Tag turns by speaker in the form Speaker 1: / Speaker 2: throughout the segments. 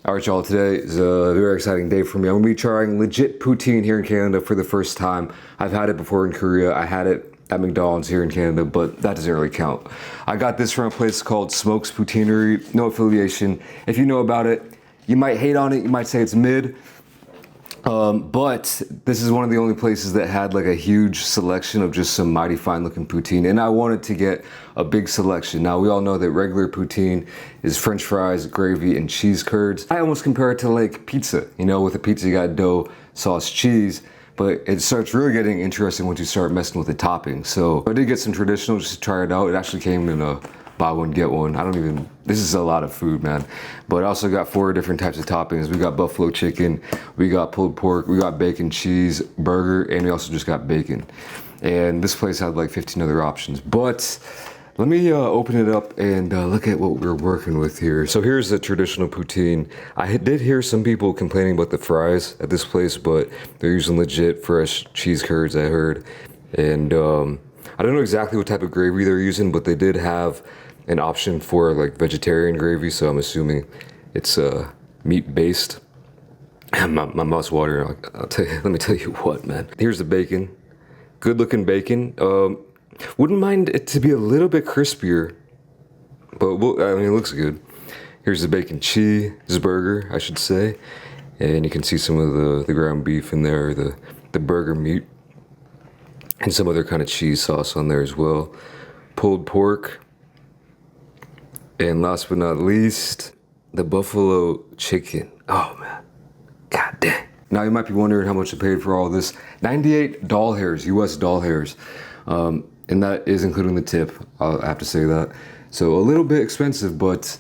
Speaker 1: Alright y'all, today is a very exciting day for me. I'm going to be trying legit poutine here in Canada for the first time. I've had it before in Korea. I had it at McDonald's here in Canada, but that doesn't really count. I got this from a place called Smokes Poutineery, no affiliation. If you know about it, you might hate on it, you might say it's mid. But this is one of the only places that had like a huge selection of just some mighty fine looking poutine, and I wanted to get a big selection. Now we all know that regular poutine is french fries, gravy, and cheese curds. I almost compare it to like pizza. You know, with a pizza you got dough, sauce, cheese, but it starts really getting interesting once you start messing with the topping. So I did get some traditional just to try it out. It actually came in a buy one, get one. This is a lot of food, man. But I also got 4 different types of toppings. We got buffalo chicken, we got pulled pork, we got bacon, cheese, burger, and we also just got bacon. And this place had like 15 other options. But let me open it up and look at what we're working with here. So here's the traditional poutine. I did hear some people complaining about the fries at this place, but they're using legit fresh cheese curds, I heard. And I don't know exactly what type of gravy they're using, but they did have an option for like vegetarian gravy, so I'm assuming it's meat based. My mouth's watering. Let me tell you what, man. Here's the bacon. Good looking bacon. Wouldn't mind it to be a little bit crispier, but I mean, it looks good. Here's the bacon cheeseburger, I should say, and you can see some of the ground beef in there, the burger meat, and some other kind of cheese sauce on there as well. Pulled pork. And last but not least, the buffalo chicken. Oh man, god dang. Now you might be wondering how much I paid for all this. 98 doll hairs, US doll hairs. And that is including the tip, I have to say that. So a little bit expensive, but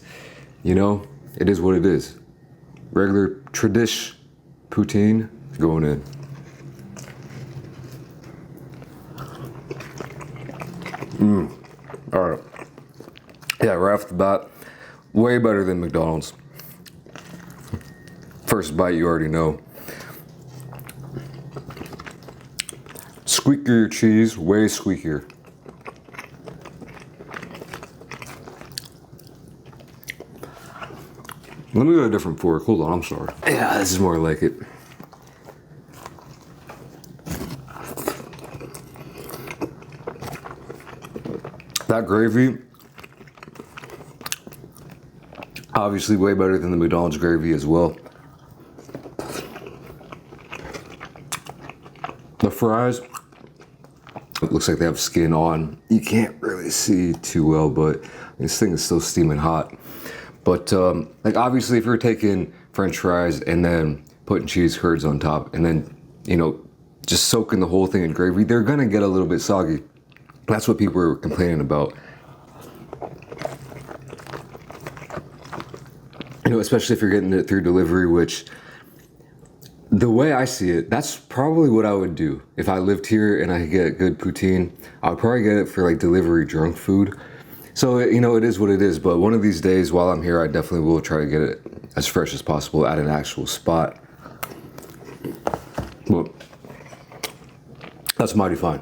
Speaker 1: you know, it is what it is. Regular tradish poutine going in. All right. Yeah, right off the bat, way better than McDonald's. First bite, you already know. Squeakier cheese, way squeakier. Let me get a different fork. Hold on, I'm sorry. Yeah, this is more like it. That gravy, obviously way better than the McDonald's gravy as well. The fries, it looks like they have skin on. You can't really see too well, but this thing is still steaming hot. But like obviously if you're taking french fries and then putting cheese curds on top and then, you know, just soaking the whole thing in gravy, they're gonna get a little bit soggy. That's what people were complaining about. You know, especially if you're getting it through delivery, which the way I see it, that's probably what I would do. If I lived here and I could get good poutine, I would probably get it for like delivery drunk food. So, you know, it is what it is. But one of these days while I'm here, I definitely will try to get it as fresh as possible at an actual spot. Well, that's mighty fine.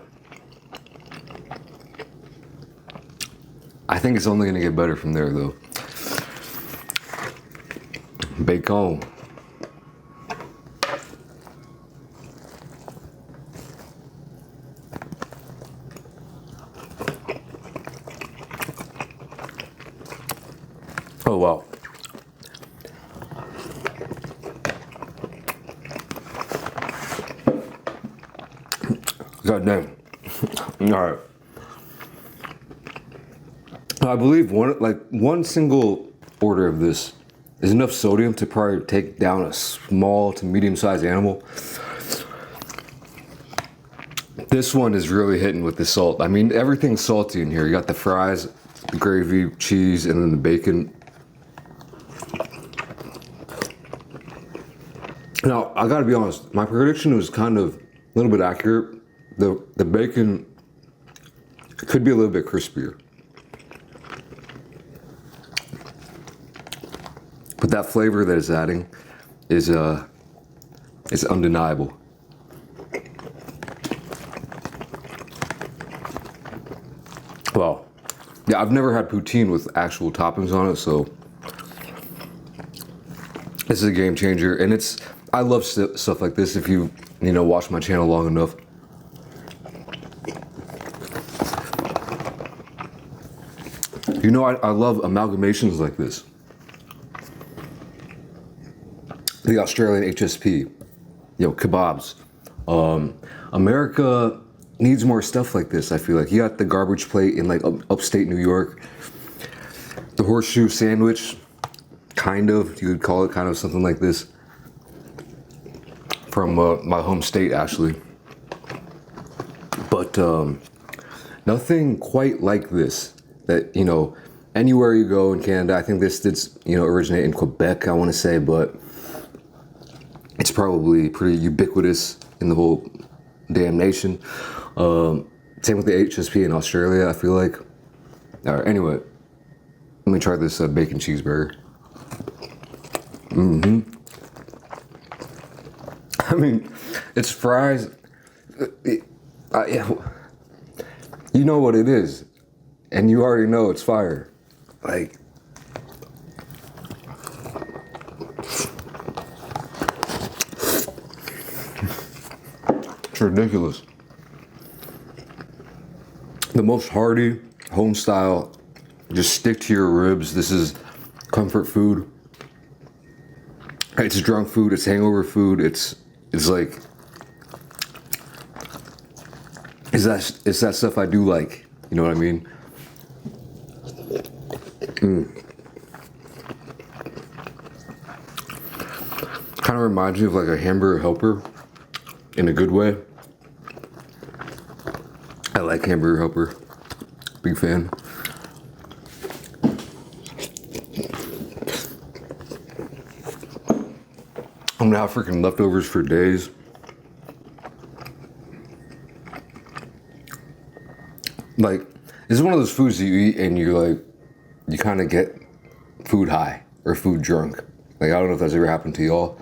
Speaker 1: I think it's only gonna get better from there though. Bacon. Oh wow. God damn. All right. I believe one single order of this is enough sodium to probably take down a small to medium-sized animal. This one is really hitting with the salt. I mean, everything's salty in here. You got the fries, the gravy, cheese, and then the bacon. Now, I gotta be honest, my prediction was kind of a little bit accurate. The bacon could be a little bit crispier. But that flavor that it's adding is undeniable. Well, yeah, I've never had poutine with actual toppings on it, so This is a game changer, and I love stuff like this. If you watch my channel long enough. I love amalgamations like this. The Australian HSP, kebabs. America needs more stuff like this, I feel like. You got the garbage plate in like upstate New York. The horseshoe sandwich, kind of, you would call it kind of something like this. From my home state, actually. But nothing quite like this. That, anywhere you go in Canada, I think this did, originate in Quebec, I want to say, but it's probably pretty ubiquitous in the whole damn nation. Same with the HSP in Australia, I feel like. All right, anyway, let me try this bacon cheeseburger. I mean, it's fries. You know what it is, and you already know it's fire. Like, it's ridiculous. The most hearty, home style, just stick to your ribs. This is comfort food. It's drunk food, it's hangover food, it's like, it's that stuff I do like, you know what I mean? Kind of reminds me of like a hamburger helper in a good way. I like hamburger helper, big fan. I'm gonna have freaking leftovers for days. Like, this is one of those foods that you eat and you kind of get food high or food drunk. Like, I don't know if that's ever happened to y'all,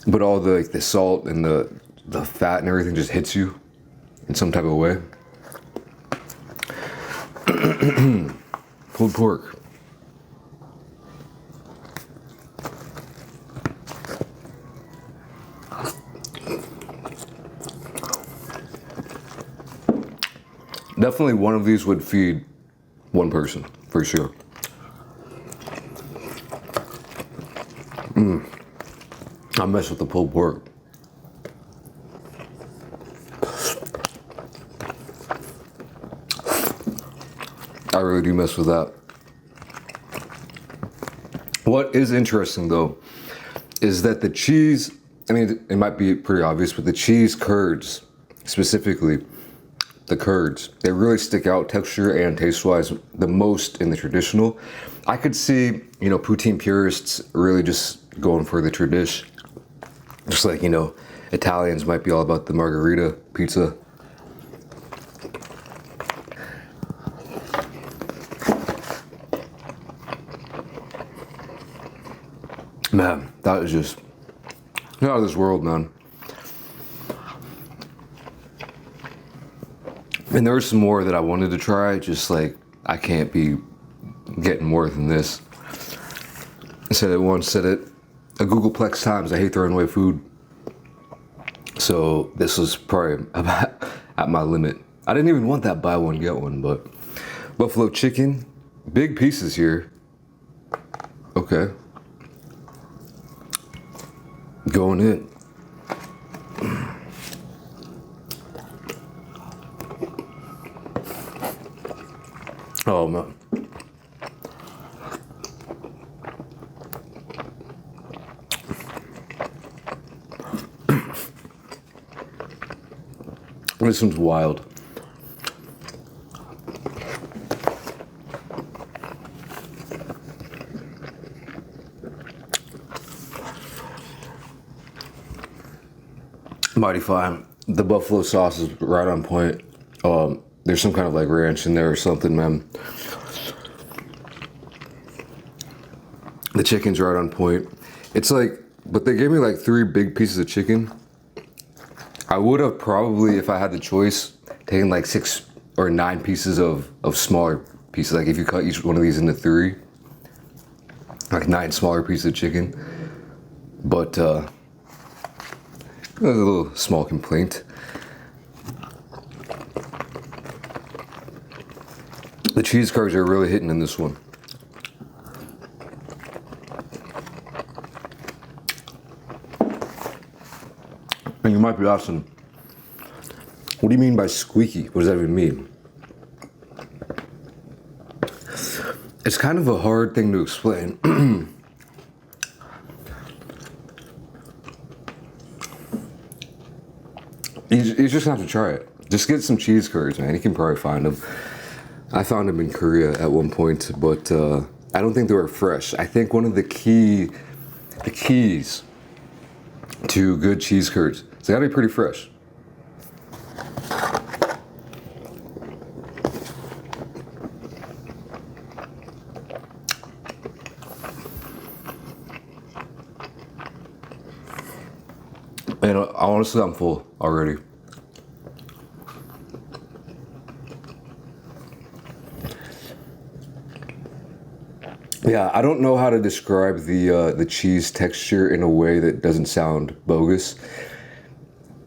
Speaker 1: but all the salt and the fat and everything just hits you in some type of way. Pulled pork. Definitely one of these would feed one person, for sure. I mess with the pulled pork. I really do mess with that. What is interesting though, is that the cheese, I mean, it might be pretty obvious, but the cheese curds, specifically, the curds, they really stick out texture and taste-wise the most in the traditional. I could see, poutine purists really just going for the tradish. Just like, Italians might be all about the margherita pizza. Man, that is just out of this world, man. And there was some more that I wanted to try, just like, I can't be getting more than this. I said it once, said it a Googleplex times, I hate throwing away food. So this was probably about at my limit. I didn't even want that buy one, get one, but buffalo chicken, big pieces here. Okay. Going in. Oh man. This one's wild. Mighty fine. The buffalo sauce is right on point. There's some kind of like ranch in there or something, man. The chicken's right on point. It's like, but they gave me like 3 big pieces of chicken. I would have probably, if I had the choice, taken like 6 or 9 pieces of smaller pieces. Like if you cut each one of these into 3, like 9 smaller pieces of chicken. But there's a little small complaint. The cheese curds are really hitting in this one. And you might be asking, what do you mean by squeaky? What does that even mean? It's kind of a hard thing to explain. You just have to try it. Just get some cheese curds, man. You can probably find them. I found them in Korea at one point, but I don't think they were fresh. I think one of the keys to good cheese curds, it's gotta be pretty fresh. And honestly, I'm full already. Yeah, I don't know how to describe the cheese texture in a way that doesn't sound bogus.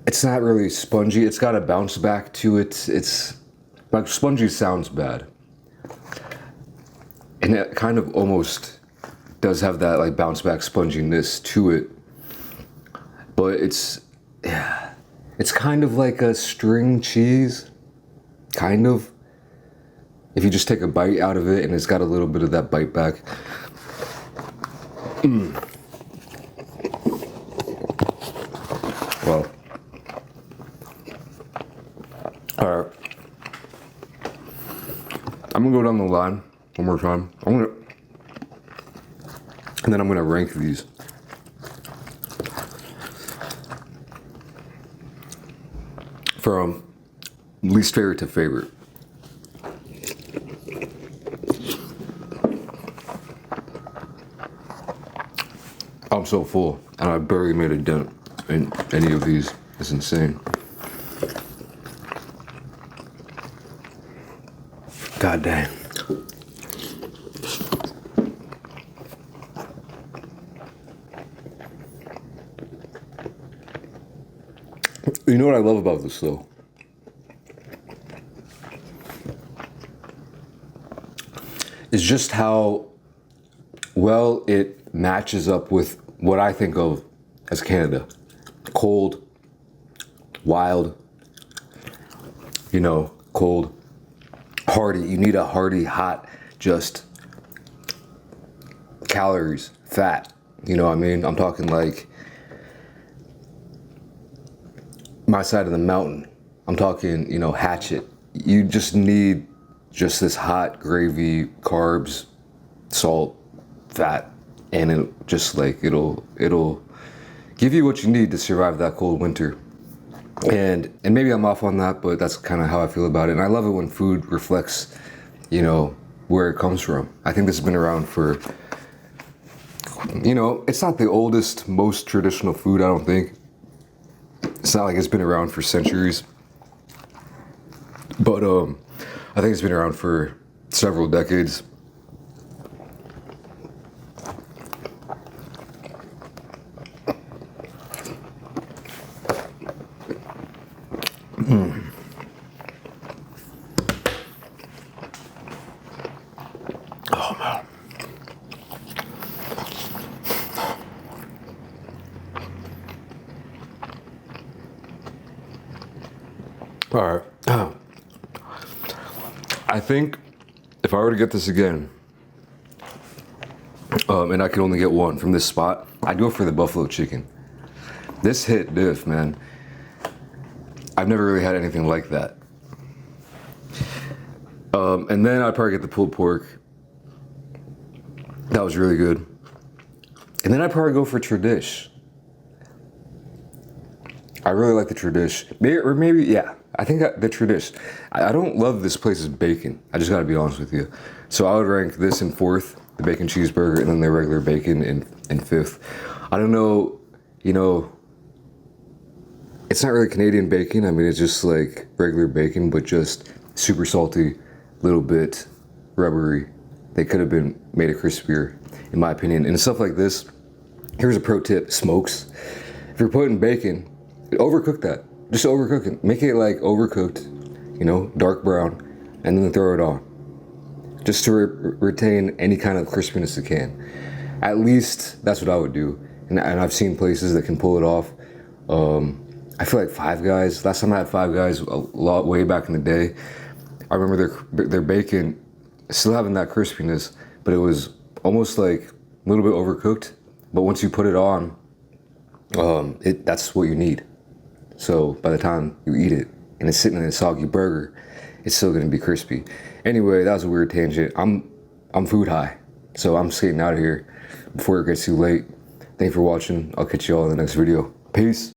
Speaker 1: It's not really spongy. It's got a bounce back to it. It's like spongy sounds bad, and it kind of almost does have that like bounce back sponginess to it. But it's kind of like a string cheese, kind of. If you just take a bite out of it and it's got a little bit of that bite back. Well, all right. I'm gonna go down the line one more time. And then I'm gonna rank these. From least favorite to favorite. I'm so full, and I barely made a dent in any of these. It's insane. God dang. You know what I love about this though? Is just how well it matches up with what I think of as Canada. Cold, wild, cold, hearty. You need a hearty, hot, just calories, fat. You know what I mean? I'm talking like my side of the mountain. I'm talking, hatchet. You just need just this hot gravy, carbs, salt, fat, and it'll give you what you need to survive that cold winter. And maybe I'm off on that, but that's kind of how I feel about it. And I love it when food reflects, where it comes from. I think this has been around for, it's not the oldest, most traditional food, I don't think. It's not like it's been around for centuries. But I think it's been around for several decades. Oh man. All right. I think if I were to get this again, and I could only get one from this spot, I'd go for the buffalo chicken. This hit diff, man. I've never really had anything like that. And then I'd probably get the pulled pork. That was really good. And then I'd probably go for tradish. I really like the tradish. I think the tradish. I don't love this place's bacon. I just gotta be honest with you. So I would rank this in 4th, the bacon cheeseburger, and then the regular bacon in 5th. I don't know, it's not really Canadian bacon. I mean, it's just like regular bacon, but just super salty, little bit rubbery. They could have been made a crispier. in my opinion. And stuff like this, here's a pro tip: smokes. If you're putting bacon, overcook that. Just overcook it. Make it like overcooked, you know, dark brown, and then throw it on. Just to retain any kind of crispiness it can. At least that's what I would do. And I've seen places that can pull it off. I feel like Five Guys. Last time I had Five Guys, way back in the day, I remember their bacon still having that crispiness, but it was almost like a little bit overcooked. But once you put it on, that's what you need. So by the time you eat it and it's sitting in a soggy burger, it's still gonna be crispy. Anyway, that was a weird tangent. I'm food high, so I'm skating out of here before it gets too late. Thanks for watching. I'll catch you all in the next video. Peace.